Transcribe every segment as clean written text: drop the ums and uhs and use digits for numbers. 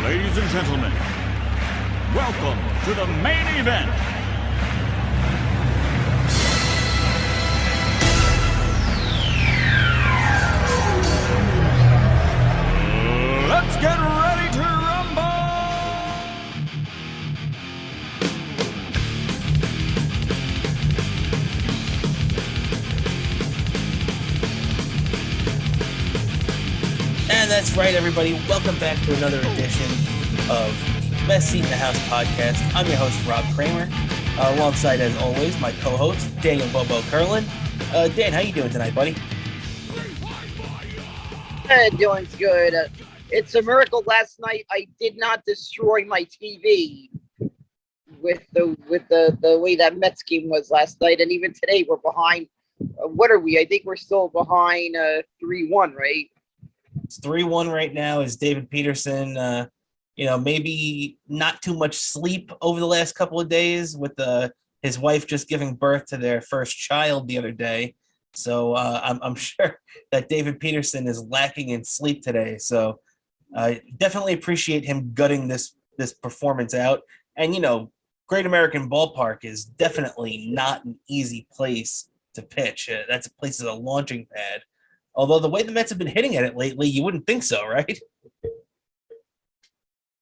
Ladies and gentlemen, welcome to the main event. Let's get ready to rumble! And that's right, everybody. Welcome back to another edition of Best Seat in the House podcast. I'm your host, Rob Cramer, alongside, as always, my co-host, Daniel Bobo Kurlan. Dan, how you doing tonight, buddy? Doing good. It's a miracle last night I did not destroy my TV with the way that Mets game was last night, and even today we're behind. What are we? I think we're still behind 3-1, right? It's 3-1 right now. Is David Peterson, maybe not too much sleep over the last couple of days with his wife just giving birth to their first child the other day. So I'm sure that David Peterson is lacking in sleep today. So I definitely appreciate him gutting this performance out. And, Great American Ballpark is definitely not an easy place to pitch. That's a place as a launching pad. Although the way the Mets have been hitting at it lately, you wouldn't think so, right?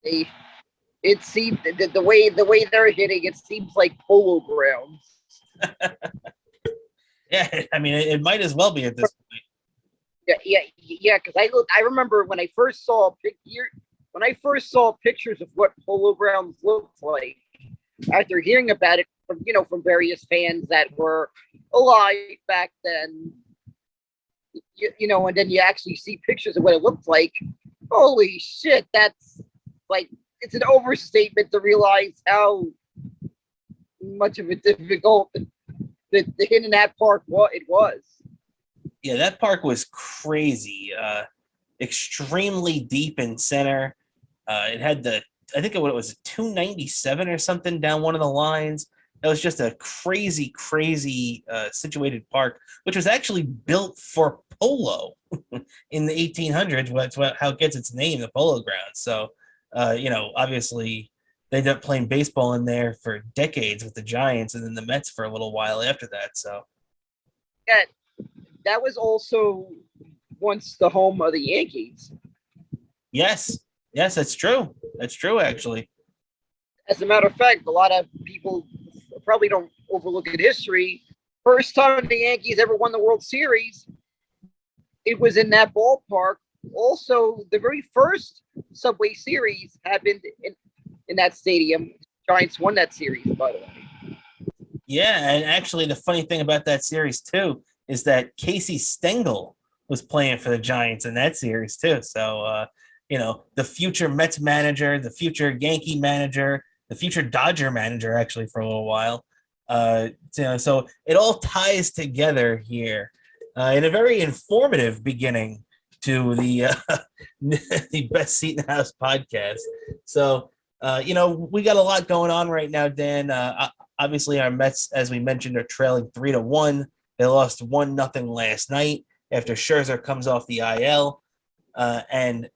It seems the way they're hitting, it seems like Polo Grounds. Yeah, I mean, it might as well be at this point. Yeah. Because I remember when I first saw pictures of what Polo Grounds looked like, after hearing about it from various fans that were alive back then. And then you actually see pictures of what it looked like. Holy shit, that's like, it's an overstatement to realize how much of a difficult the hit in that park it was. Yeah, that park was crazy. Extremely deep in center. It had I think it was a 297 or something down one of the lines. That was just a crazy situated park, which was actually built for polo in the 1800s. That's how it gets its name, the Polo Grounds. So, obviously they ended up playing baseball in there for decades with the Giants and then the Mets for a little while after that. So, yeah, that was also once the home of the Yankees. Yes, that's true. That's true, actually. As a matter of fact, a lot of people probably don't overlook at history. First time the Yankees ever won the World Series, it was in that ballpark. Also, the very first Subway Series happened in that stadium. Giants won that series, by the way. Yeah, and actually the funny thing about that series, too, is that Casey Stengel was playing for the Giants in that series, too. So, the future Mets manager, the future Yankee manager, the future Dodger manager, actually, for a little while. So it all ties together here in a very informative beginning to the the Best Seat in the House podcast. So, we got a lot going on right now, Dan. Obviously, our Mets, as we mentioned, are trailing 3-1. They lost 1-0 last night after Scherzer comes off the IL and,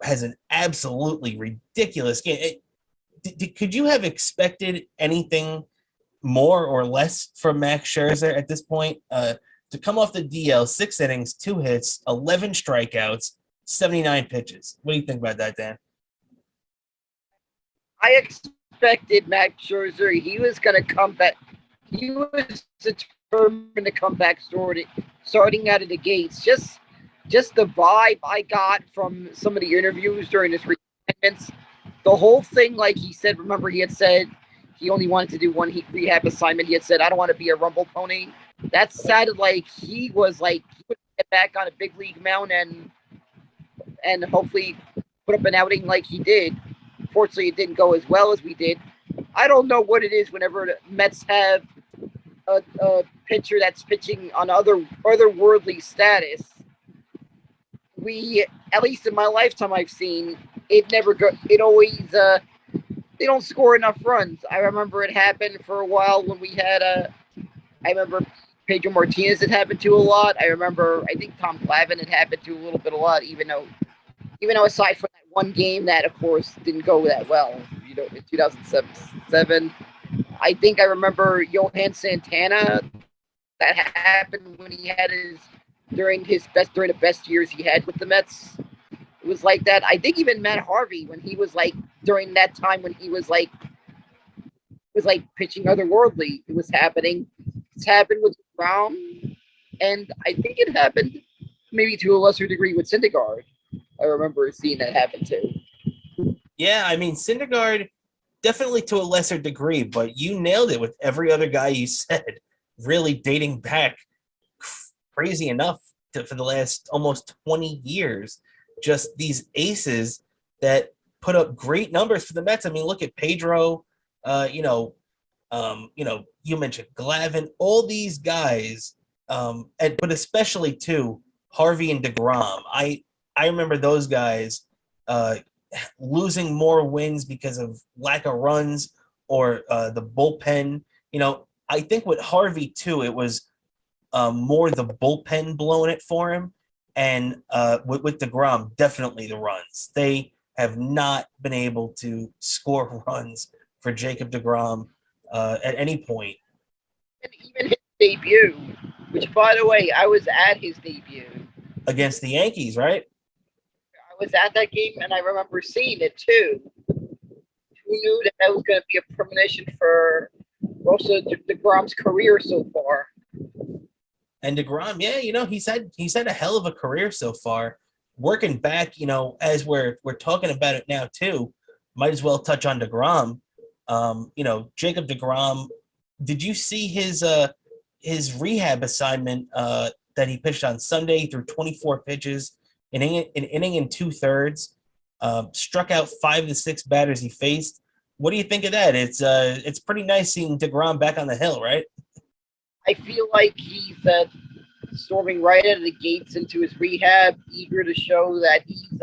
has an absolutely ridiculous game. Could you have expected anything more or less from Max Scherzer at this point? To come off the DL, 6 innings, 2 hits, 11 strikeouts, 79 pitches. What do you think about that, Dan? I expected Max Scherzer. He was going to come back. He was determined to come back starting out of the gates. Just the vibe I got from some of the interviews during his retirements. The whole thing, like he said, remember he had said he only wanted to do one rehab assignment. He had said, I don't want to be a rumble pony. That sounded like he would get back on a big league mound and hopefully put up an outing like he did. Fortunately, it didn't go as well as we did. I don't know what it is whenever the Mets have a pitcher that's pitching on otherworldly status. At least in my lifetime, I've seen it always they don't score enough runs. I remember it happened for a while when we had I remember Pedro Martinez had happened to a lot. I think Tom Clavin had happened to a lot, even though aside from that one game that, of course, didn't go that well. In 2007, I think I remember Johan Santana. That happened when he had during the best years he had with the Mets. It was like that. I think even Matt Harvey, when he was like during that time when he was like pitching otherworldly, it was happening. It's happened with Brown, and I think it happened maybe to a lesser degree with Syndergaard. I remember seeing that happen too. Yeah, I mean, Syndergaard definitely to a lesser degree, but you nailed it with every other guy you said, really dating back crazy enough for the last almost 20 years. Just these aces that put up great numbers for the Mets. I mean, look at Pedro, you mentioned Glavine, all these guys, but especially too, Harvey and deGrom. I remember those guys losing more wins because of lack of runs or the bullpen. I think with Harvey too, it was more the bullpen blowing it for him, and with deGrom, definitely the runs. They have not been able to score runs for Jacob deGrom at any point. And even his debut, which, by the way, I was at his debut against the Yankees, right? I was at that game, and I remember seeing it too. Who knew that was going to be a premonition for also deGrom's career so far? And deGrom, yeah, he's had a hell of a career so far. Working back, as we're talking about it now too, might as well touch on deGrom. Jacob deGrom, did you see his rehab assignment that he pitched on Sunday? He threw 24 pitches, an inning and 2/3, struck out 5 of the 6 batters he faced. What do you think of that? It's pretty nice seeing deGrom back on the hill, right? I feel like he's storming right out of the gates into his rehab, eager to show that he's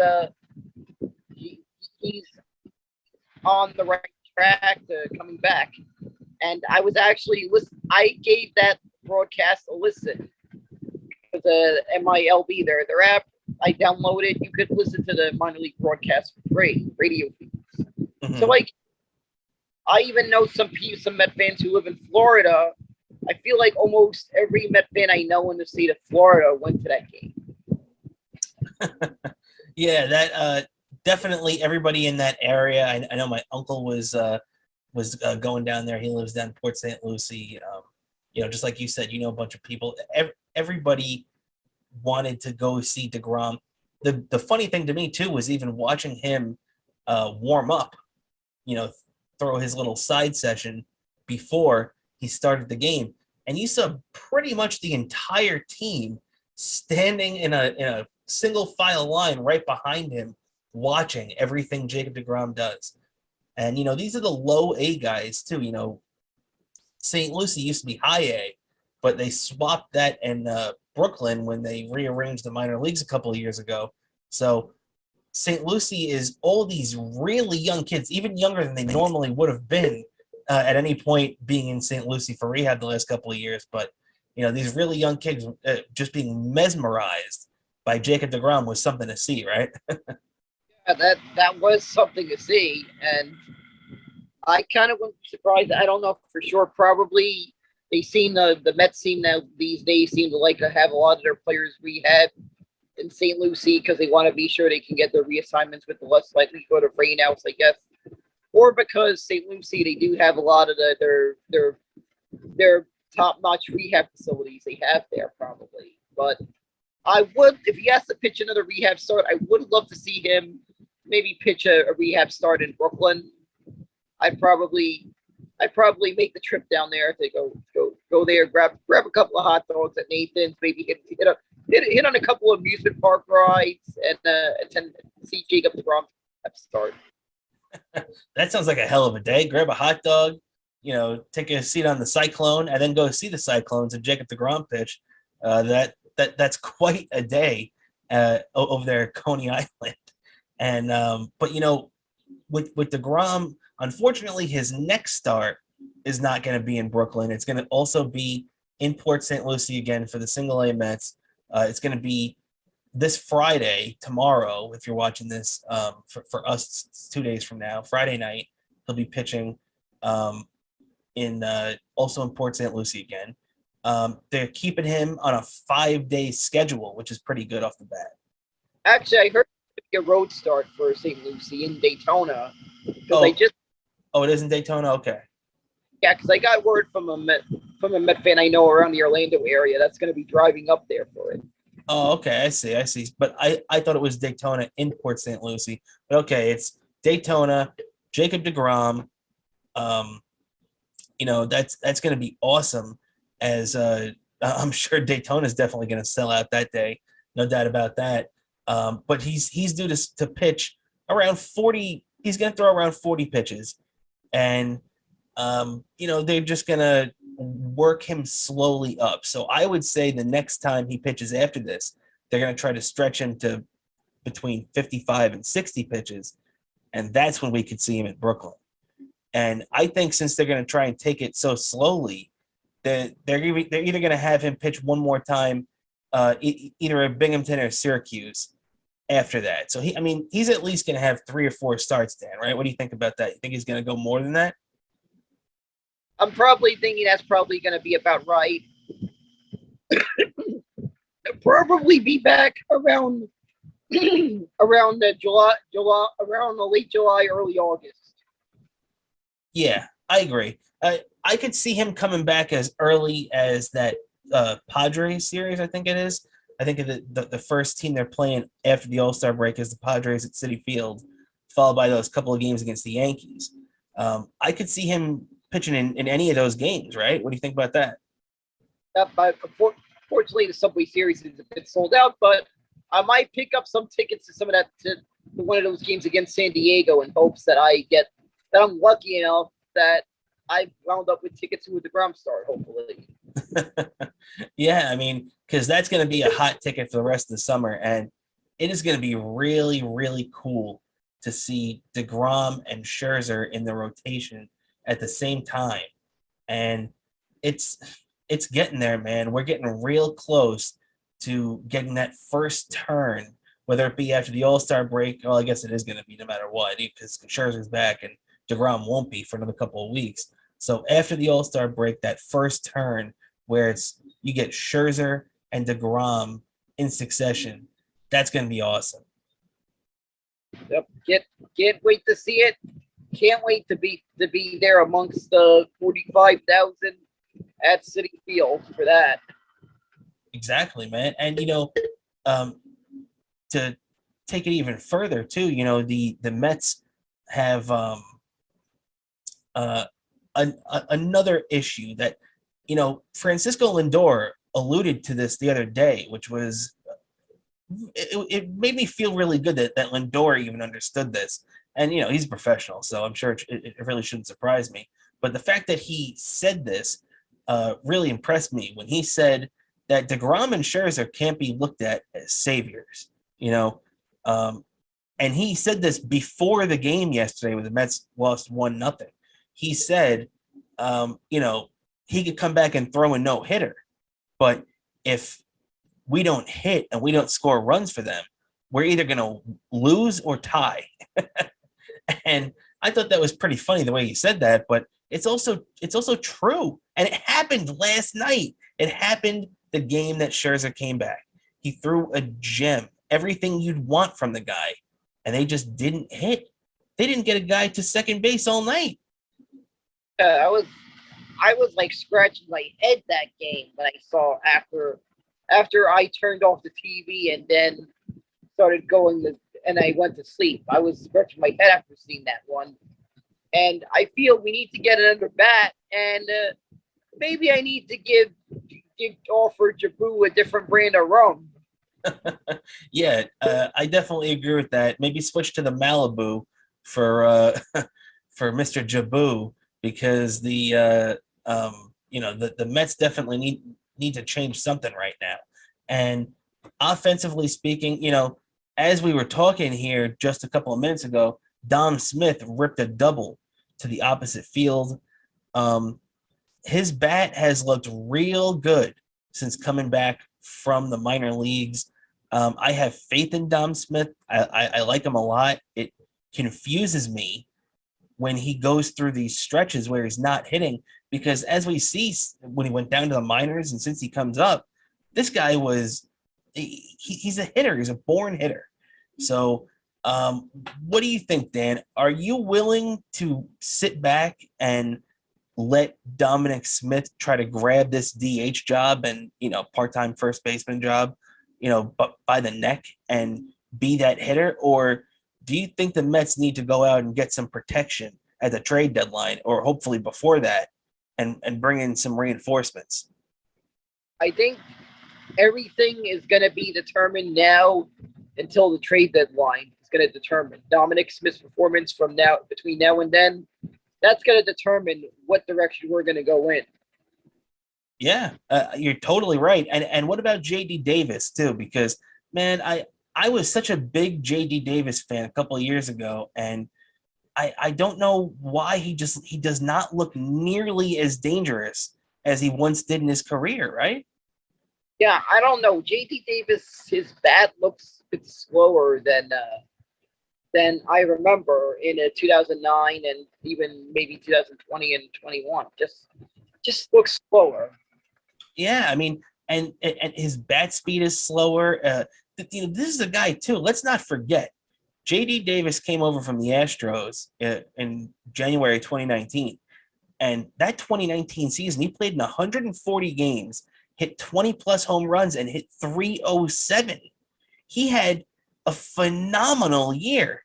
on the right track to coming back. And I was actually I gave that broadcast a listen. It was a MILB, their app. I downloaded. You could listen to the minor league broadcast for free, radio feeds. Mm-hmm. So, I even know some Met fans who live in Florida. I feel like almost every Met fan I know in the state of Florida went to that game. Yeah, that definitely everybody in that area. I know my uncle was going down there. He lives down in Port St. Lucie. Just like you said, a bunch of people. Everybody wanted to go see deGrom. The funny thing to me too was even watching him warm up. Throw his little side session before he started the game, and you saw pretty much the entire team standing in a single file line right behind him, watching everything Jacob deGrom does. And these are the low A guys too. St. Lucie used to be high A, but they swapped that in Brooklyn when they rearranged the minor leagues a couple of years ago. So St. Lucie is all these really young kids, even younger than they normally would have been at any point being in St. Lucie for rehab the last couple of years. But, these really young kids just being mesmerized by Jacob deGrom was something to see, right? Yeah, that was something to see. And I kind of was surprised. I don't know for sure. Probably they seem the Mets seem now these days seem to like to have a lot of their players rehab in St. Lucie because they want to be sure they can get their reassignments with the less likely to go to rainouts, I guess. Or because St. Lucie, they do have a lot of their top-notch rehab facilities they have there, probably. But I would, if he has to pitch another rehab start, I would love to see him maybe pitch a rehab start in Brooklyn. I'd probably make the trip down there to go there, grab a couple of hot dogs at Nathan's, maybe hit on a couple of amusement park rides, and attend see Jacob deGrom start. That sounds like a hell of a day. Grab a hot dog, take a seat on the Cyclone, and then go see the Cyclones and Jacob deGrom pitch. That's quite a day over there at Coney Island. And but with deGrom, unfortunately, his next start is not going to be in Brooklyn. It's going to also be in Port St. Lucie again for the Single A Mets. It's going to be this Friday, tomorrow, if you're watching this, for us, it's 2 days from now, Friday night, he'll be pitching in also in Port St. Lucie again. They're keeping him on a 5-day schedule, which is pretty good off the bat. Actually, I heard a road start for St. Lucie in Daytona. Oh, it is in Daytona? Okay. Yeah, because I got word from a Met fan I know around the Orlando area that's going to be driving up there for it. Oh, okay. I see. But I thought it was Daytona in Port St. Lucie. But okay, it's Daytona, Jacob deGrom. That's going to be awesome. As I'm sure Daytona is definitely going to sell out that day, no doubt about that. But he's due to pitch around 40. He's going to throw around 40 pitches, and they're just going to work him slowly up. So I would say the next time he pitches after this, they're going to try to stretch him to between 55 and 60 pitches, and that's when we could see him in Brooklyn. And I think since they're going to try and take it so slowly, they're either going to have him pitch one more time, either at Binghamton or Syracuse after that. So he's at least going to have 3 or 4 starts, Dan, right? What do you think about that? You think he's going to go more than that? I'm probably thinking that's probably going to be about right. Probably be back around around the late July, early August. Yeah, I agree. I could see him coming back as early as that Padres series, I think it is. I think the first team they're playing after the All-Star break is the Padres at Citi Field, followed by those couple of games against the Yankees. I could see him pitching in any of those games, right? What do you think about that? Fortunately, the Subway Series is a bit sold out, but I might pick up some tickets to some of that to one of those games against San Diego in hopes that I'm lucky enough that I wound up with tickets to a deGrom start, hopefully. Yeah, because that's going to be a hot ticket for the rest of the summer, and it is going to be really, really cool to see deGrom and Scherzer in the rotation at the same time. And it's getting there, man. We're getting real close to getting that first turn, whether it be after the All-Star break. Well, I guess it is going to be no matter what, because Scherzer's back and deGrom won't be for another couple of weeks. So after the All-Star break, that first turn where you get Scherzer and deGrom in succession, that's going to be awesome. Yep. Can't wait to see it. Can't wait to be there amongst the 45,000 at Citi Field for that. Exactly, man. And to take it even further too, the Mets have another issue that Francisco Lindor alluded to this the other day, which was it made me feel really good that Lindor even understood this. And he's a professional, so I'm sure it really shouldn't surprise me. But the fact that he said this really impressed me when he said that deGrom and Scherzer can't be looked at as saviors. And he said this before the game yesterday when the Mets lost 1-0. He said, he could come back and throw a no-hitter, but if we don't hit and we don't score runs for them, we're either going to lose or tie. And I thought that was pretty funny the way he said that, but it's also true. And it happened last night. It happened the game that Scherzer came back. He threw a gem, everything you'd want from the guy, and they just didn't hit. They didn't get a guy to second base all night. I was like scratching my head that game when I saw after I turned off the TV and then started and I went to sleep. I was scratching my head after seeing that one. And I feel we need to get another bat, and maybe I need to offer Jabu a different brand of rum. Yeah, I definitely agree with that. Maybe switch to the Malibu for Mr. Jabu, because the Mets definitely need to change something right now. And offensively speaking, as we were talking here just a couple of minutes ago, Dom Smith ripped a double to the opposite field. His bat has looked real good since coming back from the minor leagues. I have faith in Dom Smith. I like him a lot. It confuses me when he goes through these stretches where he's not hitting, because as we see when he went down to the minors and since he comes up, this guy he's a hitter. He's a born hitter. So what do you think, Dan? Are you willing to sit back and let Dominic Smith try to grab this DH job and, part-time first baseman job, but by the neck and be that hitter? Or do you think the Mets need to go out and get some protection at the trade deadline, or hopefully before that, and bring in some reinforcements? I think everything is going to be determined now until the trade deadline is going to determine Dominic Smith's performance between now and then. That's going to determine what direction we're going to go in. Yeah, you're totally right. And what about J.D. Davis too? Because, man, I was such a big J.D. Davis fan a couple of years ago, and I don't know why he does not look nearly as dangerous as he once did in his career, right? Yeah, I don't know. J.D. Davis, his bat looks a bit slower than I remember in 2009 and even maybe 2020 and 21. Just looks slower. Yeah, I mean, and his bat speed is slower. This is a guy too. Let's not forget, J.D. Davis came over from the Astros in January 2019, and that 2019 season he played in 140 games, hit 20 plus home runs, and hit 307. He had a phenomenal year.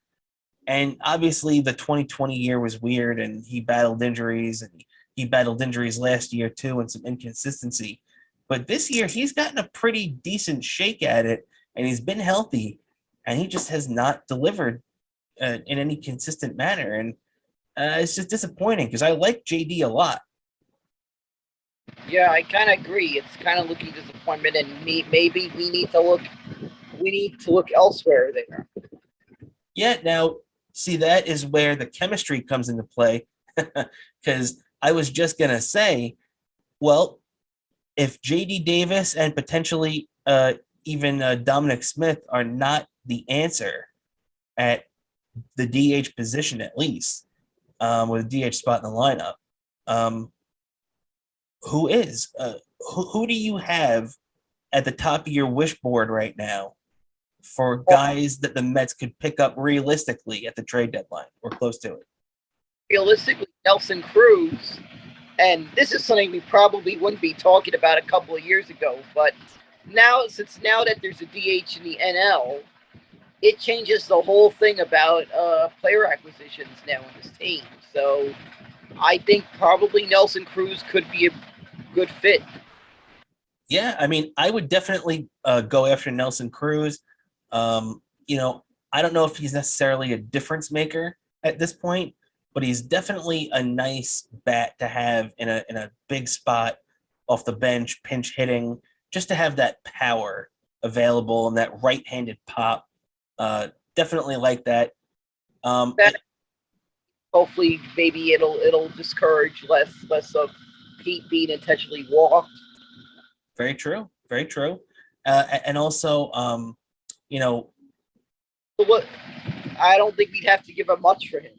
And obviously the 2020 year was weird, and he battled injuries, and he battled injuries last year too, and some inconsistency. But this year he's gotten a pretty decent shake at it, and he's been healthy, and he just has not delivered in any consistent manner. And it's just disappointing because I like JD a lot. Yeah, I kind of agree. It's kind of looking disappointment, and maybe we need to look elsewhere there. Yeah, now, see, that is where the chemistry comes into play, because I was just going to say, well, if J.D. Davis and potentially even Dominic Smith are not the answer at the DH position, at least, with a DH spot in the lineup, who is? Who do you have at the top of your wish board right now for guys that the Mets could pick up realistically at the trade deadline or close to it? Realistically, Nelson Cruz, and this is something we probably wouldn't be talking about a couple of years ago, but now that there's a DH in the NL, it changes the whole thing about player acquisitions now in this team. So I think probably Nelson Cruz could be a good fit. Yeah, I mean, I would definitely go after Nelson Cruz. I don't know if he's necessarily a difference maker at this point, but he's definitely a nice bat to have in a big spot off the bench, pinch hitting, just to have that power available and that right-handed pop. Definitely like that. Hopefully, maybe it'll discourage less of Pete being intentionally walked. Very true. Very true. And also, What I don't think we'd have to give up much for him.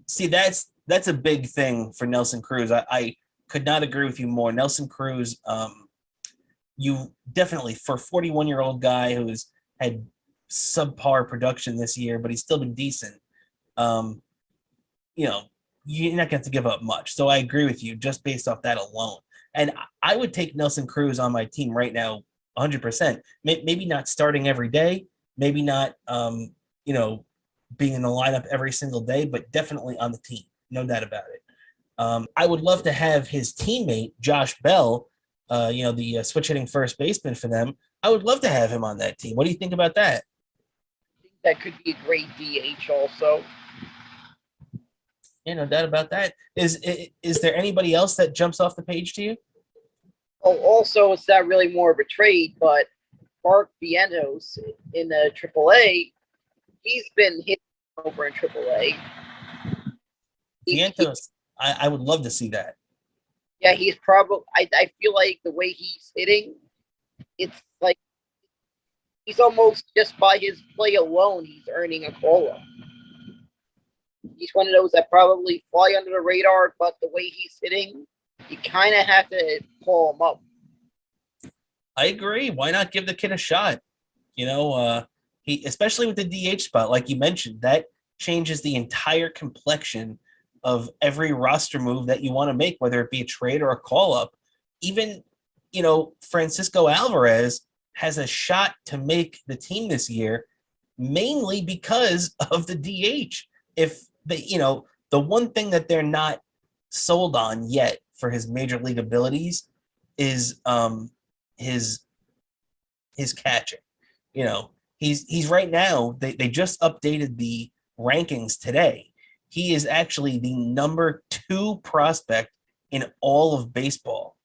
see, that's a big thing for Nelson Cruz. I could not agree with you more. Nelson Cruz, you definitely, for a 41-year-old guy who's had subpar production this year, but he's still been decent. You're not going to give up much. So I agree with you just based off that alone. And I would take Nelson Cruz on my team right now, 100%. Maybe not starting every day, maybe not, being in the lineup every single day, but definitely on the team. No doubt about it. I would love to have his teammate, Josh Bell, the switch hitting first baseman for them. I would love to have him on that team. What do you think about that? I think that could be a great DH also. Yeah, no doubt about that. Is there anybody else that jumps off the page to you? Oh, also, it's not really more of a trade, but Mark Vientos in the AAA, he's been hit over in AAA. Vientos, I would love to see that. Yeah, he's probably. I feel like the way he's hitting, it's like He's almost just by his play alone, he's earning a call-up. He's one of those that probably fly under the radar, but the way he's hitting, you kind of have to pull him up. I agree. Why not give the kid a shot? He, especially with the DH spot, like you mentioned, that changes the entire complexion of every roster move that you want to make, whether it be a trade or a call-up. Even, Francisco Alvarez has a shot to make the team this year, mainly because of the DH. If the one thing that they're not sold on yet for his major league abilities is his catching. He's right now, they just updated the rankings today. He is actually the number 2 prospect in all of baseball.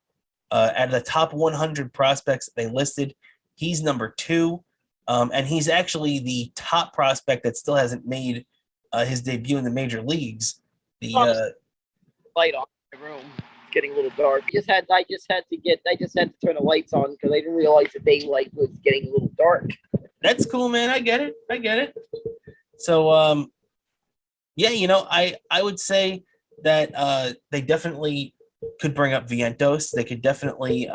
Out of the top 100 prospects that they listed, he's number 2. And he's actually the top prospect that still hasn't made his debut in the major leagues. Light on my room, getting a little dark. I just had to turn the lights on because I didn't realize the daylight was getting a little dark. That's cool, man. I get it. So, I would say that they definitely could bring up Vientos. They could definitely,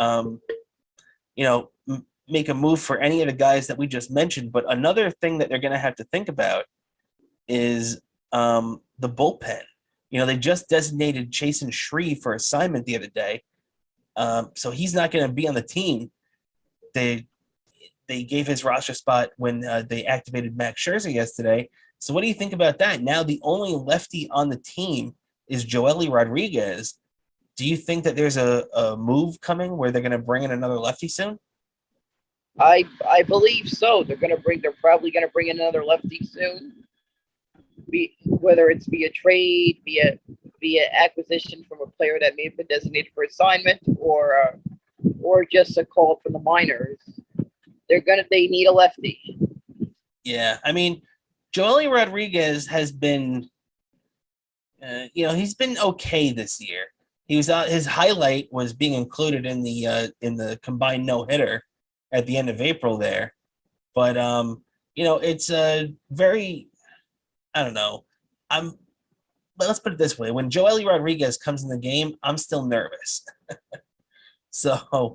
make a move for any of the guys that we just mentioned. But another thing that they're going to have to think about is the bullpen. They just designated Chasen Shreve for assignment the other day. So he's not going to be on the team. They gave his roster spot when they activated Max Scherzer yesterday. So what do you think about that? Now the only lefty on the team is Joely Rodriguez. Do you think that there's a move coming where they're going to bring in another lefty soon? I believe so. They're probably going to bring in another lefty soon. Whether it's via trade, via acquisition from a player that may have been designated for assignment, or just a call from the minors. They need a lefty. Yeah, I mean, Joely Rodriguez has been, he's been okay this year. He was his highlight was being included in the combined no-hitter at the end of April there, but it's a very, I don't know. Let's put it this way: when Joely Rodriguez comes in the game, I'm still nervous. So. I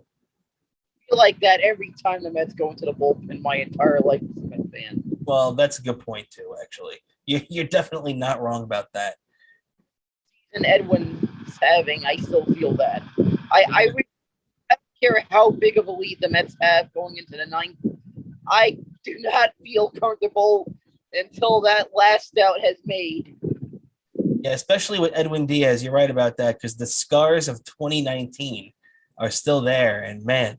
feel like that every time the Mets go into the bullpen my entire life as a Mets fan. Well, that's a good point too. Actually, you're definitely not wrong about that. And Edwin's having, I still feel that. I don't care how big of a lead the Mets have going into the 9th. I do not feel comfortable until that last out has made. Yeah, especially with Edwin Diaz, you're right about that, because the scars of 2019 are still there, and man,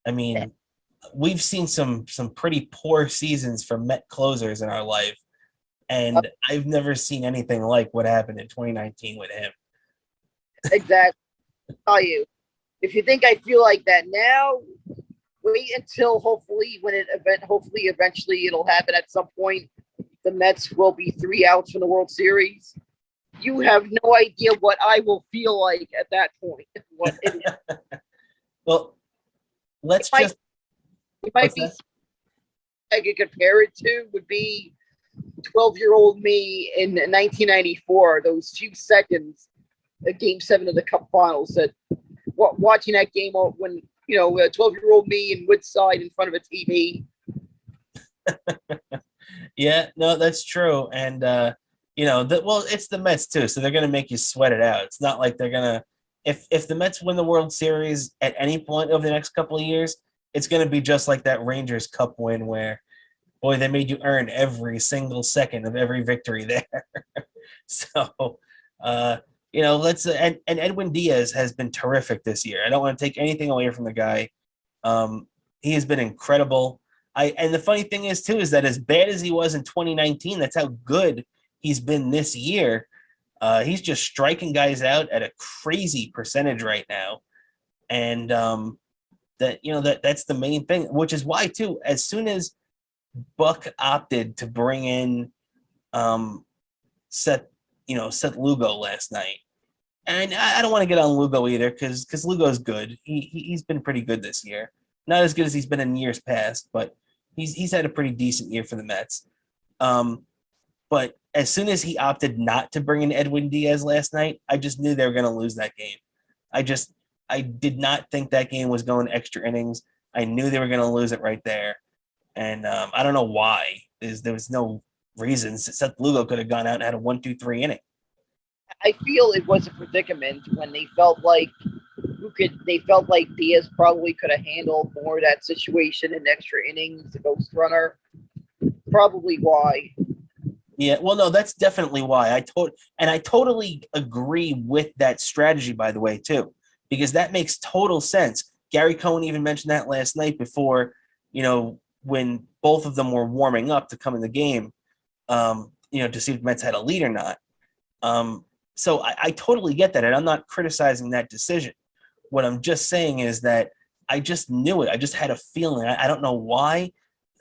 I mean, we've seen some pretty poor seasons from Met closers in our life, and I've never seen anything like what happened in 2019 with him. Exactly. I'll tell you, if you think I feel like that now, wait until hopefully eventually it'll happen at some point. The Mets will be 3 outs from the World Series. You have no idea what I will feel like at that point. Well, let's just. It might be. I could compare it to would be 12-year-old me in 1994. Those few seconds, Game 7 of the Cup Finals. That watching that game when 12-year-old me in Woodside in front of a TV. Yeah, no, that's true, and it's the Mets too, so they're gonna make you sweat it out. It's not like they're gonna. If the Mets win the World Series at any point over the next couple of years, it's gonna be just like that Rangers Cup win where, boy, they made you earn every single second of every victory there. So, let's and Edwin Diaz has been terrific this year. I don't want to take anything away from the guy. He has been incredible. And the funny thing is too is that as bad as he was in 2019, that's how good he's been this year. He's just striking guys out at a crazy percentage right now, and that's the main thing. Which is why too, as soon as Buck opted to bring in Seth Lugo last night, and I don't want to get on Lugo either because Lugo's good. He's been pretty good this year. Not as good as he's been in years past, but He's had a pretty decent year for the Mets. But as soon as he opted not to bring in Edwin Diaz last night, I just knew they were going to lose that game. I did not think that game was going extra innings. I knew they were going to lose it right there. And I don't know why. There was no reason. Seth Lugo could have gone out and had a 1-2-3 inning. I feel it was a predicament when they felt like Diaz probably could have handled more of that situation in extra innings, the ghost runner. Probably why. Yeah, well, no, that's definitely why. I totally agree with that strategy, by the way, too, because that makes total sense. Gary Cohen even mentioned that last night before, when both of them were warming up to come in the game, to see if the Mets had a lead or not. So I totally get that, and I'm not criticizing that decision. What I'm just saying is that I just knew it. I just had a feeling. I don't know why.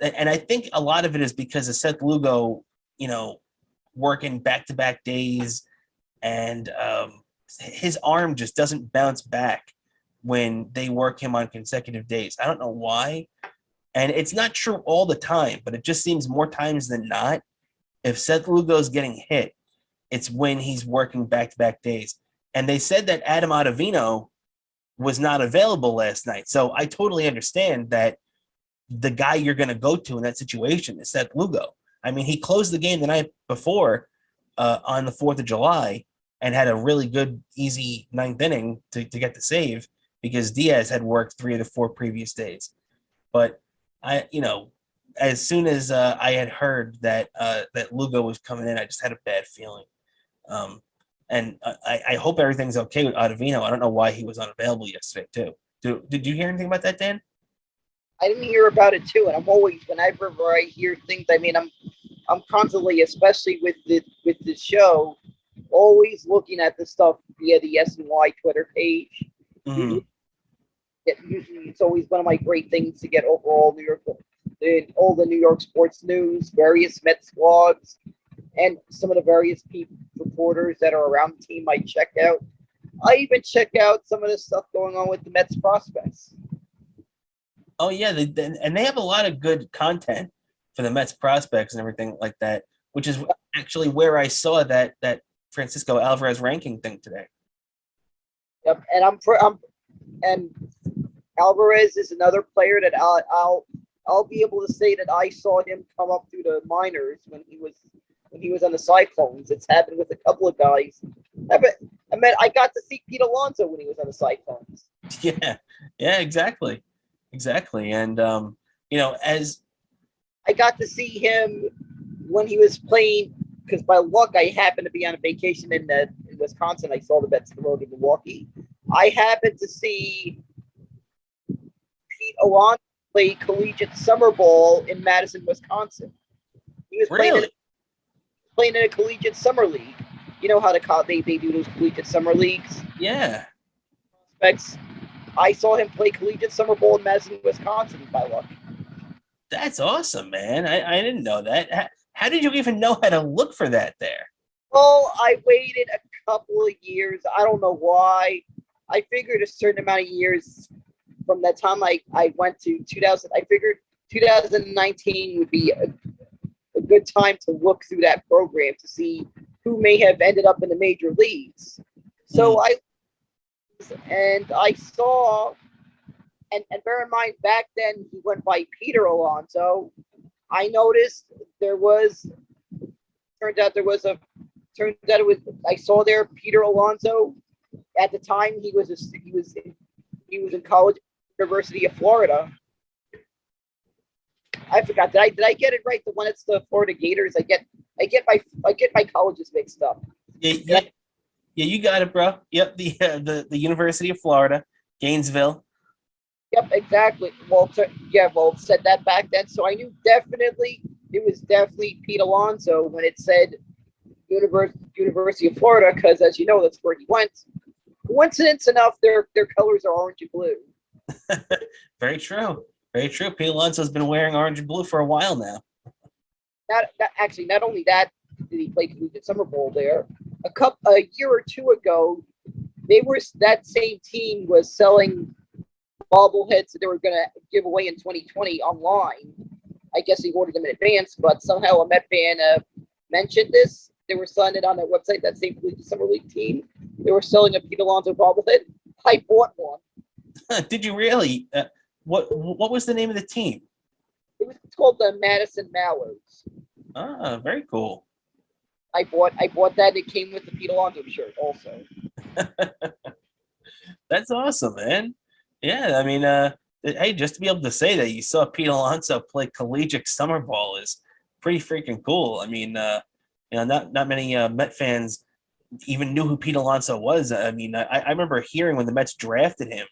And I think a lot of it is because of Seth Lugo, working back-to-back days, and his arm just doesn't bounce back when they work him on consecutive days. I don't know why. And it's not true all the time, but it just seems more times than not, if Seth Lugo's getting hit, it's when he's working back-to-back days. And they said that Adam Ottavino was not available last night. So I totally understand that the guy you're going to go to in that situation is Seth Lugo. I mean, he closed the game the night before on the 4th of July and had a really good, easy ninth inning to get the save because Diaz had worked 3 of the 4 previous days. But as soon as I had heard that Lugo was coming in, I just had a bad feeling. And I hope everything's okay with Ottavino. I don't know why he was unavailable yesterday too. Did you hear anything about that, Dan? I didn't hear about it too, and I'm always, whenever I hear things, I mean, I'm constantly, especially with the show, always looking at the stuff via the SNY Twitter page. Mm-hmm. Usually, it's always one of my great things to get over all the New York sports news, various Mets blogs, and some of the various reporters that are around the team I check out. I even check out some of the stuff going on with the Mets prospects. Oh yeah, and they have a lot of good content for the Mets prospects and everything like that, which is actually where I saw that Francisco Alvarez ranking thing today. Yep, and Alvarez is another player that I'll be able to say that I saw him come up through the minors when he was on the Cyclones. It's happened with a couple of guys. I got to see Pete Alonso when he was on the Cyclones. Yeah, exactly. And as I got to see him when he was playing, because by luck I happened to be on a vacation in Wisconsin. I saw the Mets on the road in Milwaukee. I happened to see Pete Alonso play collegiate summer ball in Madison, Wisconsin. He was playing in a collegiate summer league. You know how they do those collegiate summer leagues? Yeah. I saw him play collegiate summer ball in Madison, Wisconsin, by luck. That's awesome, man. I didn't know that. How did you even know how to look for that there? Well, I waited a couple of years. I don't know why. I figured a certain amount of years from that time I went to 2000. I figured 2019 would be a good time to look through that program to see who may have ended up in the major leagues. So I saw, and bear in mind, back then he went by Peter Alonso. I noticed I saw there Peter Alonso. At the time, he was in college, University of Florida. I forgot. Did I get it right? The one that's the Florida Gators. I get my colleges mixed up. Yeah, you got it, bro. Yep, the University of Florida, Gainesville. Yep, exactly. Well, said that back then, so I knew it was definitely Pete Alonso when it said University of Florida, because as you know, that's where he went. Coincidence enough, their colors are orange and blue. Very true. Very true. Pete Alonso's been wearing orange and blue for a while now. Not only that did he play collegiate summer bowl there. A year or two ago, that same team was selling bobbleheads that they were going to give away in 2020 online. I guess he ordered them in advance, but somehow a Met fan mentioned this. They were selling it on their website, that same Summer League team. They were selling a Pete Alonso bobblehead. I bought one. Did you really? What was the name of the team? It's called the Madison Mallows. Ah, very cool. I bought that. It came with the Pete Alonso shirt also. That's awesome, man. Yeah, I mean, hey, just to be able to say that you saw Pete Alonso play collegiate summer ball is pretty freaking cool. I mean, not many Met fans even knew who Pete Alonso was. I mean, I remember hearing when the Mets drafted him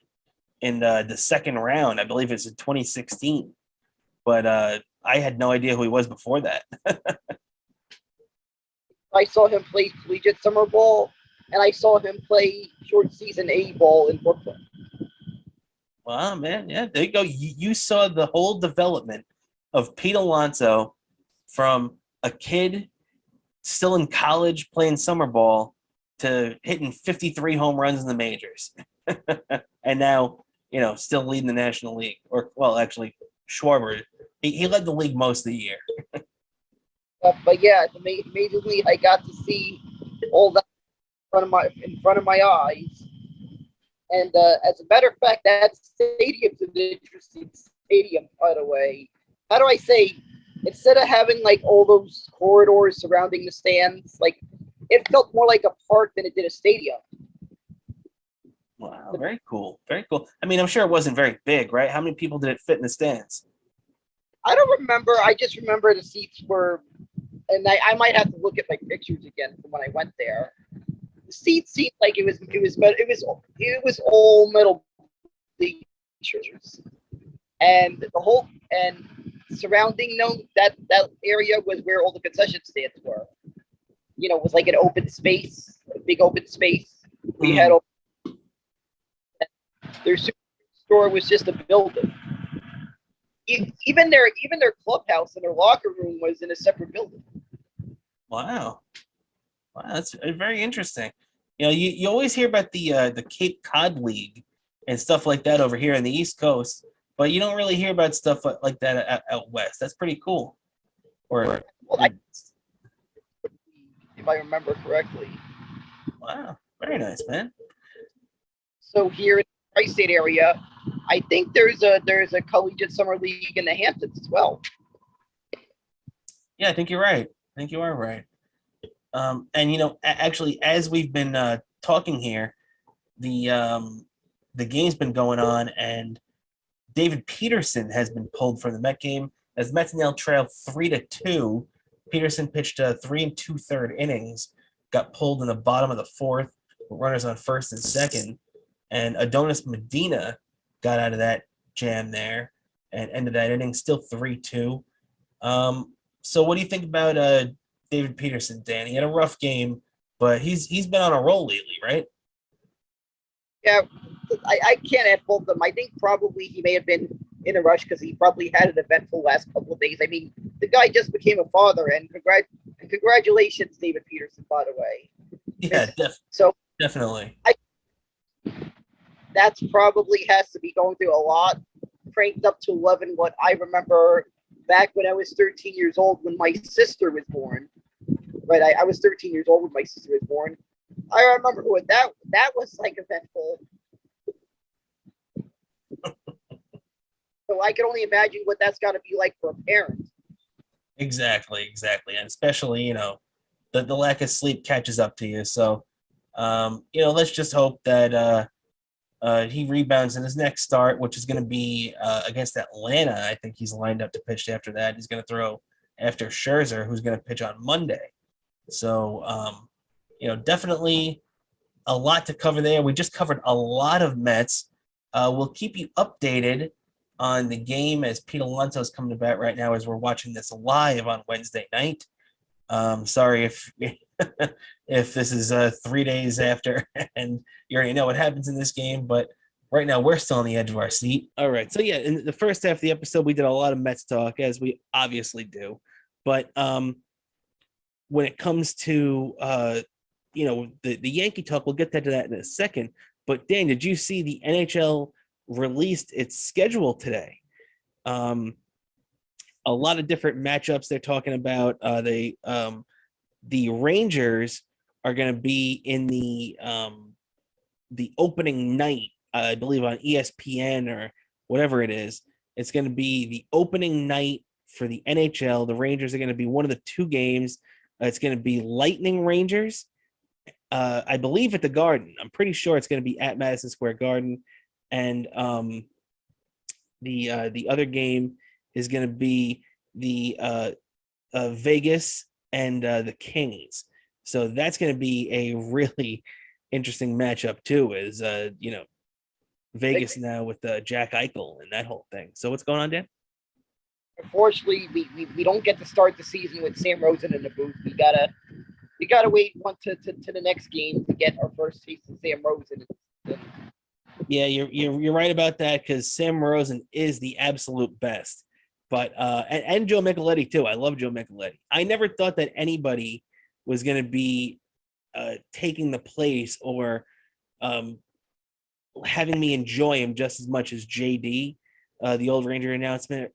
in the second round. I believe it's in 2016, but I had no idea who he was before that. I saw him play collegiate summer ball, and I saw him play short season A ball in Brooklyn. Wow, man. Yeah, there you go. You saw the whole development of Pete Alonso from a kid still in college playing summer ball to hitting 53 home runs in the majors. And now, still leading the National League. Or, well, actually, Schwarber, he led the league most of the year. But yeah, the Major League, I got to see all that in front of my eyes. And as a matter of fact, that stadium's an interesting stadium, by the way. How do I say? Instead of having like all those corridors surrounding the stands, like it felt more like a park than it did a stadium. Wow, very cool. Very cool. I mean, I'm sure it wasn't very big, right? How many people did it fit in the stands? I don't remember. I just remember the seats were, and I might have to look at my pictures again from when I went there. The seats seemed like it was all metal bleachers, and surrounding that area was where all the concession stands were. It was like an open space, a big open space. We had their store was just a building. Even their clubhouse and their locker room was in a separate building. Wow, that's very interesting. You always hear about the Cape Cod League and stuff like that over here on the East Coast, but you don't really hear about stuff like that out west. That's pretty cool. If I remember correctly. Wow, very nice, man. So here in the Tri-State area, I think there's a collegiate summer league in the Hamptons as well. Yeah, I think you're right. I think you are right. And actually, as we've been talking here, the game's been going on, and David Peterson has been pulled from the Met game as Mets now trail 3-2. Peterson pitched 3 2/3 innings, got pulled in the bottom of the fourth, with runners on first and second, and Adonis Medina got out of that jam there and ended that inning still 3-2. So what do you think about David Peterson, Dan? He had a rough game, but he's been on a roll lately, right? Yeah, I can't add both of them. I think probably he may have been in a rush because he probably had an eventful last couple of days. I mean, the guy just became a father, and congratulations, David Peterson, by the way. Yeah, definitely. That's probably has to be going through a lot, cranked up to 11. What I remember back when I was 13 years old, when my sister was born. Right, I was 13 years old when my sister was born. I remember what that was like eventful. So I can only imagine what that's got to be like for a parent. Exactly, and especially the lack of sleep catches up to you. So let's just hope that he rebounds in his next start, which is going to be against Atlanta. I think he's lined up to pitch after that. He's going to throw after Scherzer, who's going to pitch on Monday. So, definitely a lot to cover there. We just covered a lot of Mets. We'll keep you updated on the game as Pete Alonso is coming to bat right now as we're watching this live on Wednesday night. Sorry if if this is 3 days after and you already know what happens in this game, but right now we're still on the edge of our seat. All right, so yeah, in the first half of the episode we did a lot of Mets talk, as we obviously do, but when it comes to the Yankee talk, we'll get to that in a second. But Dan, did you see the NHL released its schedule today? a lot of different matchups they're talking about. The Rangers are going to be in the opening night, I believe on ESPN or whatever it is. It's going to be the opening night for the NHL. The Rangers are going to be one of the two games. It's going to be Lightning Rangers, I believe at the Garden. I'm pretty sure it's going to be at Madison Square Garden. And the other game is going to be the Vegas and the Kings. So that's going to be a really interesting matchup too. Is Vegas now with Jack Eichel and that whole thing. So what's going on, Dan? Unfortunately, we don't get to start the season with Sam Rosen in the booth. We gotta wait to the next game to get our first taste of Sam Rosen. Yeah, you're right about that, because Sam Rosen is the absolute best. But and Joe Micheletti too. I love Joe Micheletti. I never thought that anybody was going to be taking the place or having me enjoy him just as much as JD, the old Ranger announcement,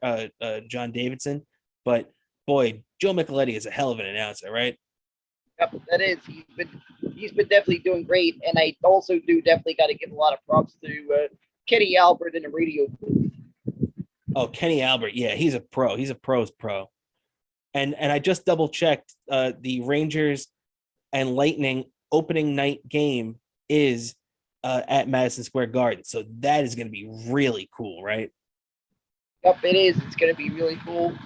John Davidson. But boy, Joe Micheletti is a hell of an announcer, right? Yep, that is. He's been definitely doing great, and I also do definitely got to give a lot of props to Kenny Albert in the radio booth. Oh, Kenny Albert, yeah, he's a pro. He's a pro's pro. And I just double checked. The Rangers and Lightning opening night game is at Madison Square Garden, so that is going to be really cool, right? Yep, it is. It's going to be really cool.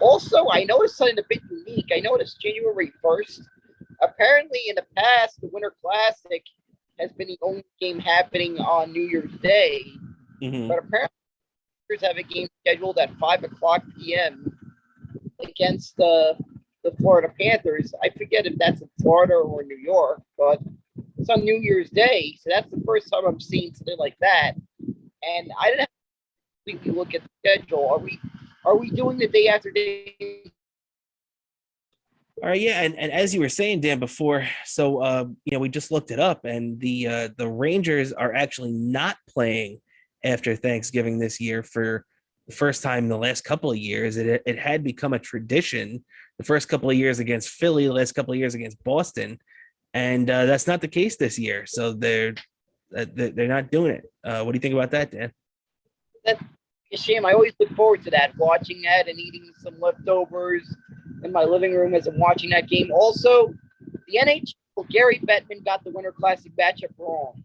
Also, I noticed something a bit unique. I noticed January 1st. Apparently, in the past, the Winter Classic has been the only game happening on New Year's Day. Mm-hmm. But apparently, the Rangers have a game scheduled at 5 o'clock p.m. against the Florida Panthers. I forget if that's in Florida or New York, but it's on New Year's Day. So that's the first time I'm seeing something like that. And I didn't have to completely look at the schedule. Are we doing the day after day? All right, yeah, and as you were saying, Dan, before, so we just looked it up, and the Rangers are actually not playing after Thanksgiving this year for the first time in the last couple of years. It had become a tradition the first couple of years against Philly, the last couple of years against Boston, and that's not the case this year. So they're not doing it. What do you think about that, Dan? That's a shame. I always look forward to that, watching that and eating some leftovers in my living room as I'm watching that game. Also, the NHL, Gary Bettman got the Winter Classic matchup wrong.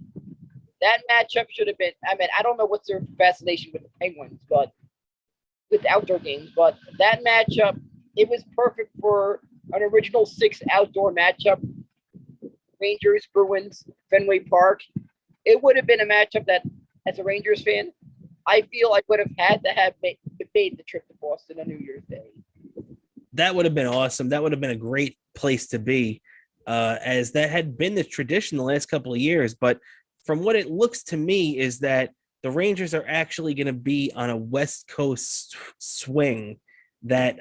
That matchup should have been, I don't know what's their fascination with the Penguins, but with outdoor games, but that matchup, it was perfect for an original 6 outdoor matchup. Rangers, Bruins, Fenway Park. It would have been a matchup that, as a Rangers fan, I feel I would have had to have made the trip to Boston on New Year's Day. That would have been awesome. That would have been a great place to be, as that had been the tradition the last couple of years. But from what it looks to me is that the Rangers are actually going to be on a West Coast swing that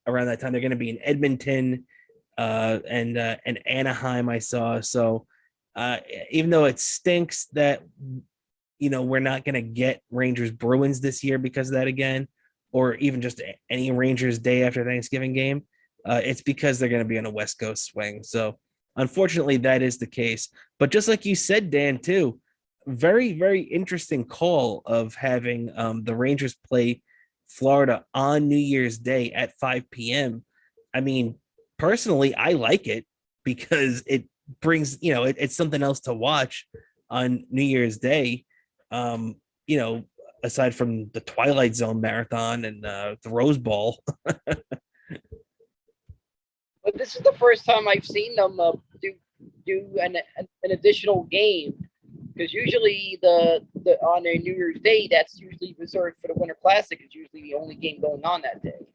around that time. They're going to be in Edmonton and Anaheim, I saw. So even though it stinks that, we're not going to get Rangers Bruins this year because of that again, or even just any Rangers day after Thanksgiving game, it's because they're going to be on a West Coast swing. So unfortunately, that is the case. But just like you said, Dan, too, very, very interesting call of having the Rangers play Florida on New Year's Day at 5 p.m. I mean, personally, I like it because it brings, it's something else to watch on New Year's Day. Aside from the Twilight Zone marathon and the Rose Bowl. But this is the first time I've seen them do an additional game, because usually the on a New Year's Day, that's usually reserved for the Winter Classic. It's usually the only game going on that day.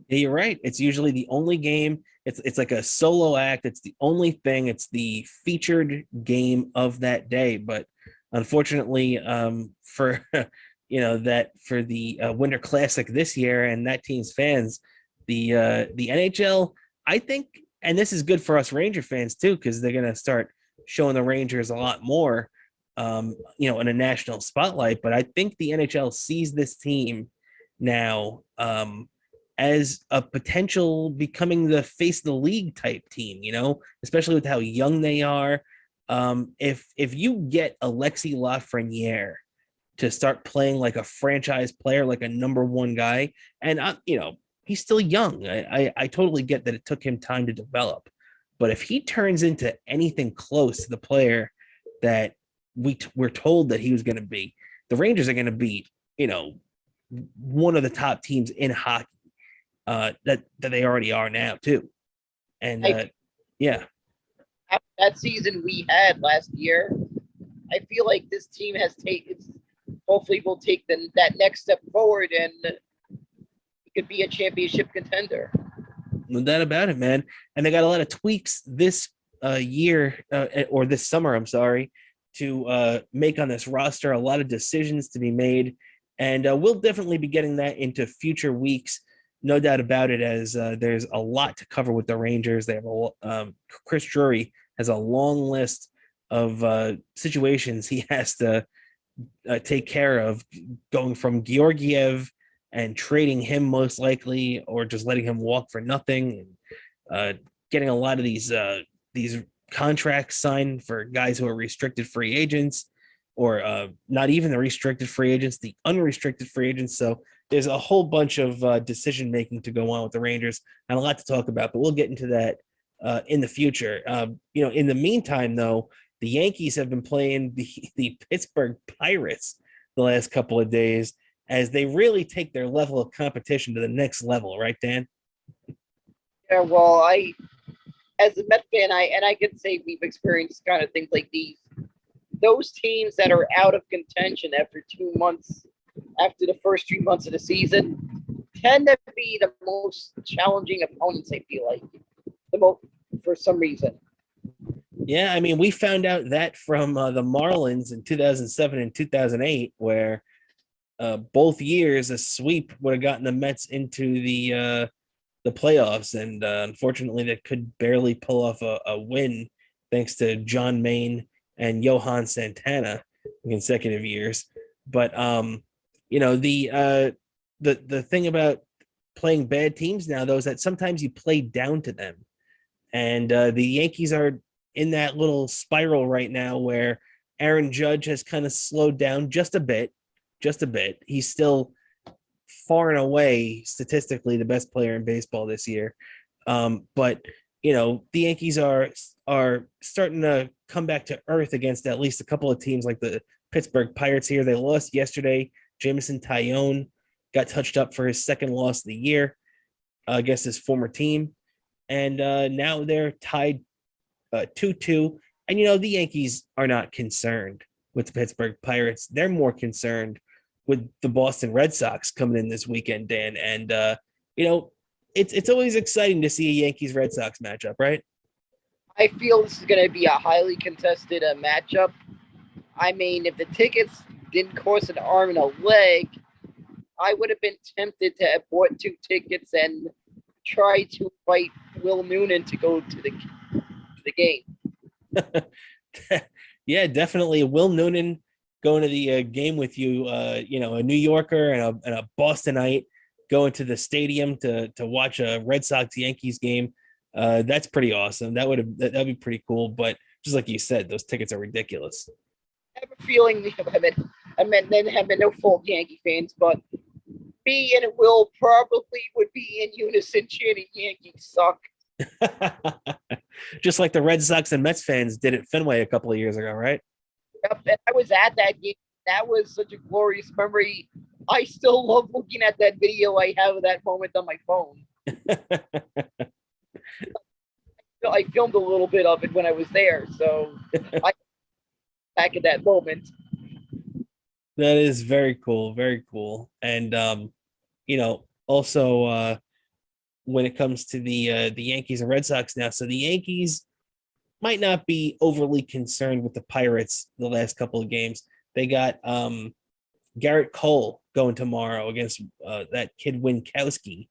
Yeah, you're right. It's usually the only game. It's like a solo act. It's the only thing. It's the featured game of that day. But unfortunately, for that for the Winter Classic this year and that team's fans, the NHL, I think, and this is good for us Ranger fans too, because they're gonna start showing the Rangers a lot more, in a national spotlight. But I think the NHL sees this team now as a potential becoming the face of the league type team, especially with how young they are. If you get Alexi Lafreniere to start playing like a franchise player, like a number one guy, and he's still young. I totally get that it took him time to develop, but if he turns into anything close to the player that we're told that he was going to be, the Rangers are going to be, one of the top teams in hockey. That they already are now too, and yeah. After that season we had last year, I feel like this team has taken. Hopefully, will take that next step forward, and it could be a championship contender. No doubt about it, man. And they got a lot of tweaks this year or this summer. I'm sorry, to make on this roster. A lot of decisions to be made, and we'll definitely be getting that into future weeks. No doubt about it, as there's a lot to cover with the Rangers. They have Chris Drury has a long list of situations he has to take care of, going from Georgiev and trading him most likely, or just letting him walk for nothing, and getting a lot of these contracts signed for guys who are restricted free agents, or not even the restricted free agents, the unrestricted free agents. So there's a whole bunch of decision making to go on with the Rangers, and a lot to talk about. But we'll get into that in the future. In the meantime, though, the Yankees have been playing the Pittsburgh Pirates the last couple of days, as they really take their level of competition to the next level, right, Dan? Yeah, well, as a Met fan, I can say we've experienced kind of things like these. Those teams that are out of contention after 2 months, after the first 3 months of the season, tend to be the most challenging opponents, I feel like, for some reason. Yeah, I mean, we found out that from the Marlins in 2007 and 2008, where both years a sweep would have gotten the Mets into the playoffs, and unfortunately, they could barely pull off a win thanks to John Maine and Johan Santana in consecutive years. But the thing about playing bad teams now, though, is that sometimes you play down to them, and the Yankees are in that little spiral right now where Aaron Judge has kind of slowed down just a bit. He's still far and away statistically the best player in baseball this year. But the Yankees are starting to come back to earth against at least a couple of teams like the Pittsburgh Pirates here. They lost yesterday. Jameson Taillon got touched up for his second loss of the year against his former team. And now they're tied 2-2. And, the Yankees are not concerned with the Pittsburgh Pirates. They're more concerned with the Boston Red Sox coming in this weekend, Dan. And, it's always exciting to see a Yankees-Red Sox matchup, right? I feel this is going to be a highly contested matchup. I mean, if the tickets didn't cost an arm and a leg, I would have been tempted to have bought 2 tickets and try to invite Will Noonan to go to the game. Yeah, definitely. Will Noonan going to the game with you, a New Yorker and a Bostonite going to the stadium to watch a Red Sox Yankees game. That's pretty awesome. That'd be pretty cool. But just like you said, those tickets are ridiculous. I have a feeling then have been no fault Yankee fans, but me and Will probably would be in unison chanting Yankees suck. Just like the Red Sox and Mets fans did at Fenway a couple of years ago, right? Yep, and I was at that game. That was such a glorious memory. I still love looking at that video I have of that moment on my phone. I filmed a little bit of it when I was there, so I back at that moment. That is very cool, very cool. And also when it comes to the Yankees and Red Sox now, so the Yankees might not be overly concerned with the Pirates the last couple of games. They got Garrett Cole going tomorrow against that kid Winkowski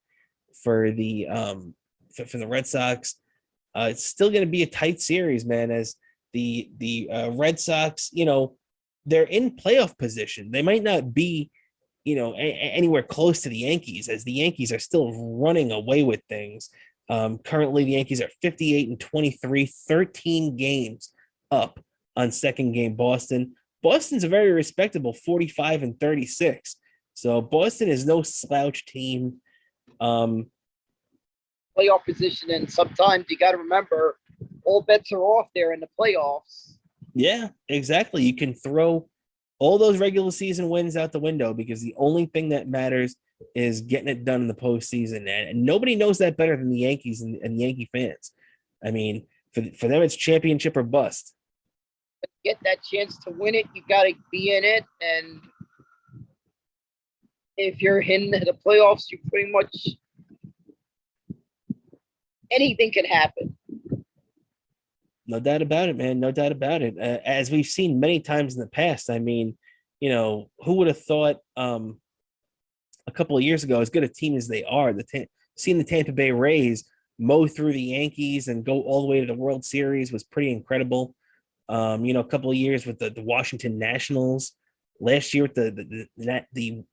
for the Red Sox. It's still going to be a tight series, man, as the Red Sox, they're in playoff position. They might not be anywhere close to the Yankees, as the Yankees are still running away with things. Currently, the Yankees are 58-23, 13 games up on second game Boston. Boston's a very respectable 45-36. So Boston is no slouch team. Playoff position, and sometimes you got to remember all bets are off there in the playoffs. Yeah, exactly. You can throw all those regular season wins out the window because the only thing that matters is getting it done in the postseason. And nobody knows that better than the Yankees and Yankee fans. I mean, for them, it's championship or bust. Get that chance to win it, you got to be in it. And if you're in the playoffs, you pretty much anything can happen. No doubt about it, man. No doubt about it. As we've seen many times in the past, I mean, who would have thought a couple of years ago, as good a team as they are, seeing the Tampa Bay Rays mow through the Yankees and go all the way to the World Series was pretty incredible. A couple of years with the Washington Nationals, last year with the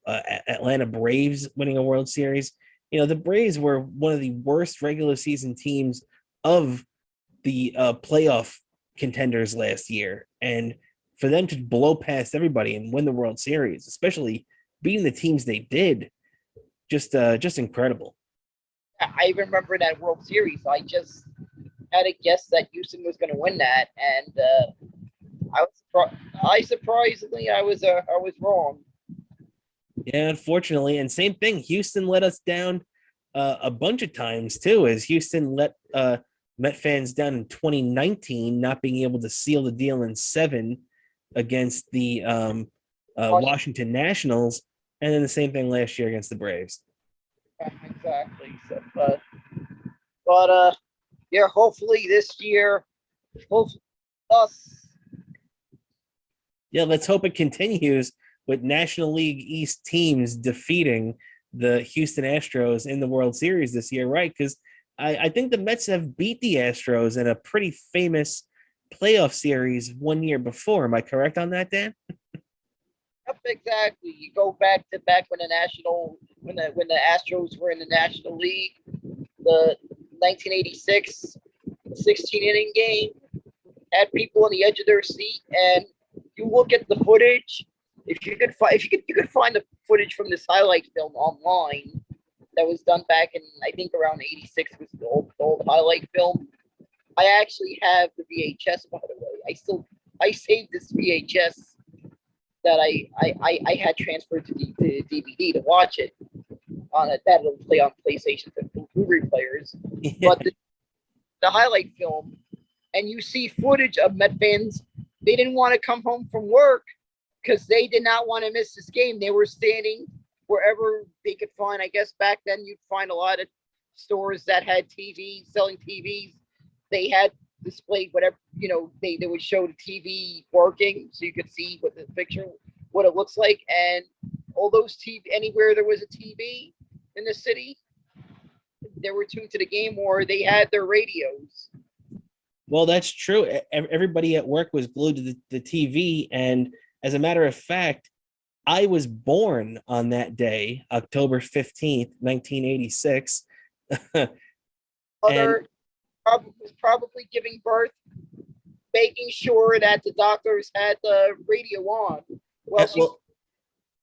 Atlanta Braves winning a World Series. The Braves were one of the worst regular season teams of the playoff contenders last year, and for them to blow past everybody and win the World Series, especially beating the teams they did, just incredible. I remember that World Series. I just had a guess that Houston was going to win that, and I surprisingly I was wrong. Yeah, unfortunately, and same thing. Houston let us down a bunch of times too, as Houston let Met fans down in 2019, not being able to seal the deal in 7 against the Washington Nationals, and then the same thing last year against the Braves. Exactly. So, but yeah, hopefully this year, hopefully us. Yeah, let's hope it continues with National League East teams defeating the Houston Astros in the World Series this year, right? Because I think the Mets have beat the Astros in a pretty famous playoff series 1 year before. Am I correct on that, Dan? Yep, exactly. You go back to when the Astros were in the National League, the 1986 16-inning game, had people on the edge of their seat, and you look at the footage. If you could find the footage from this highlight film online that was done back in, I think, around '86 was the old highlight film. I actually have the VHS, by the way. I saved this VHS that I had transferred to the DVD to watch it on that'll play on PlayStation and Blu-ray players. Yeah. But the highlight film, and you see footage of Met fans. They didn't want to come home from work because they did not want to miss this game. They were standing wherever they could find. I guess back then you'd find a lot of stores that had TVs, selling TVs. They had displayed whatever, they would show the TV working so you could see what the picture, what it looks like. And all those TV, anywhere there was a TV in the city, they were tuned to the game, or they had their radios. Well, that's true. Everybody at work was glued to the TV. And as a matter of fact, I was born on that day, October 15th, 1986. Mother was probably giving birth, making sure that the doctors had the radio on. Well,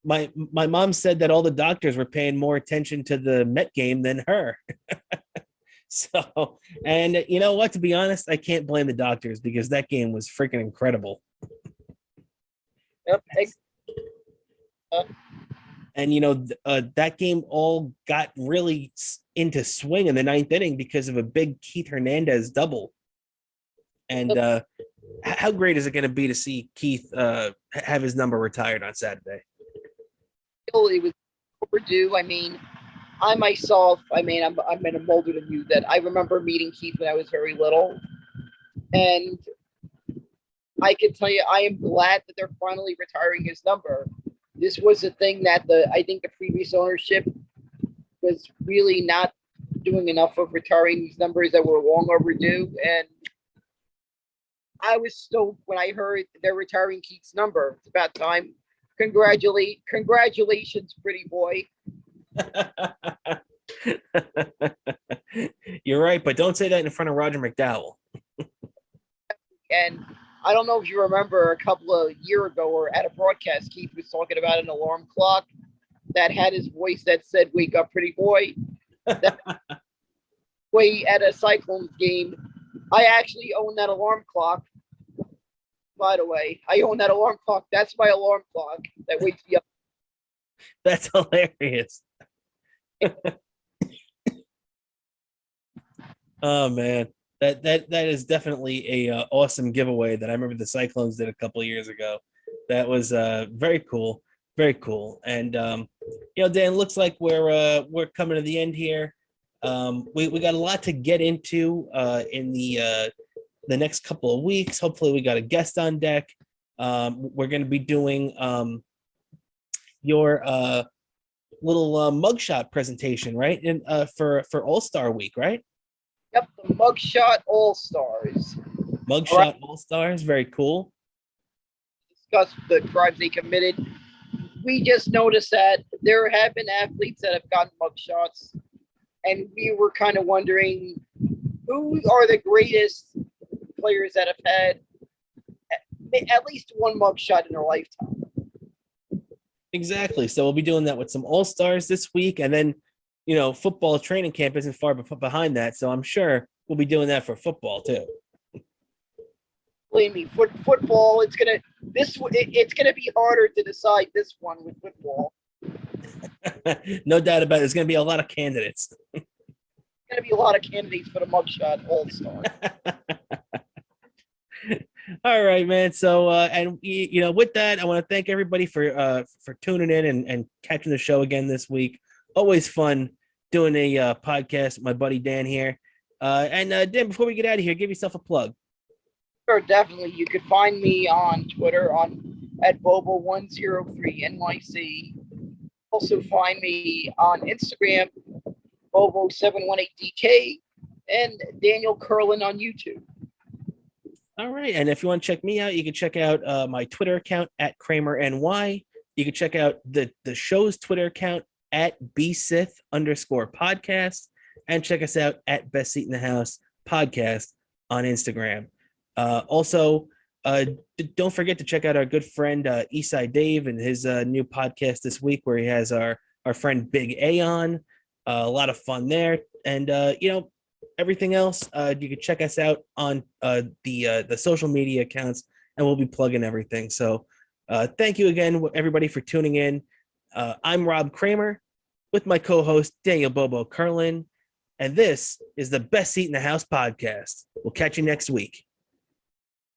my mom said that all the doctors were paying more attention to the Met game than her. So, and you know what? To be honest, I can't blame the doctors because that game was freaking incredible. Yep. And that game all got really into swing in the 9th inning because of a big Keith Hernandez double. And how great is it going to be to see Keith have his number retired on Saturday? It was overdue. I mean, I'm older than you. That I remember meeting Keith when I was very little, and I can tell you, I am glad that they're finally retiring his number. This was a thing that I think the previous ownership was really not doing enough of retiring these numbers that were long overdue. And I was stoked when I heard they're retiring Keith's number. It's about time Congratulations, pretty boy. You're right, but don't say that in front of Roger McDowell. And I don't know if you remember a couple of years ago or at a broadcast, Keith was talking about an alarm clock that had his voice that said, "Wake up, pretty boy." That way at a Cyclones game, I actually own that alarm clock. By the way, I own that alarm clock. That's my alarm clock that wakes me up. That's hilarious. Oh man, that is definitely a awesome giveaway that I remember the Cyclones did a couple of years ago. That was very cool, very cool. And Dan, looks like we're coming to the end here. We got a lot to get into in the next couple of weeks. Hopefully, we got a guest on deck. We're going to be doing your little mugshot presentation, right? And for All-Star Week, right? Yep, the Mugshot All-Stars. Mugshot All-Stars, very cool. Discuss the crimes they committed. We just noticed that there have been athletes that have gotten mugshots, and we were kind of wondering who are the greatest players that have had at least one mugshot in their lifetime. Exactly. So we'll be doing that with some All-Stars this week, and then football training camp isn't far behind that, so I'm sure we'll be doing that for football too. Believe me, football, it's gonna be harder to decide this one with football. No doubt about it. There's gonna be a lot of candidates. Going to be a lot of candidates for the mugshot All-Star. All right, man. So, and with that, I want to thank everybody for tuning in and catching the show again this week. Always fun doing a podcast with my buddy Dan here. And Dan, before we get out of here, give yourself a plug. Sure, definitely. You could find me on Twitter at Bobo103NYC. Also find me on Instagram, Bobo718DK, and Daniel Kurlan on YouTube. All right. And if you want to check me out, you can check out my Twitter account at KramerNY. You can check out the show's Twitter account at BSith_podcast, and check us out at Best Seat in the House podcast on Instagram. Also, don't forget to check out our good friend Eastside Dave and his new podcast this week, where he has our friend Big A on. A lot of fun there. And everything else, you can check us out on the social media accounts, and we'll be plugging everything. So thank you again, everybody, for tuning in. I'm Rob Cramer with my co-host Daniel Bobo Kurlan, and this is the Best Seat in the House podcast. We'll catch you next week.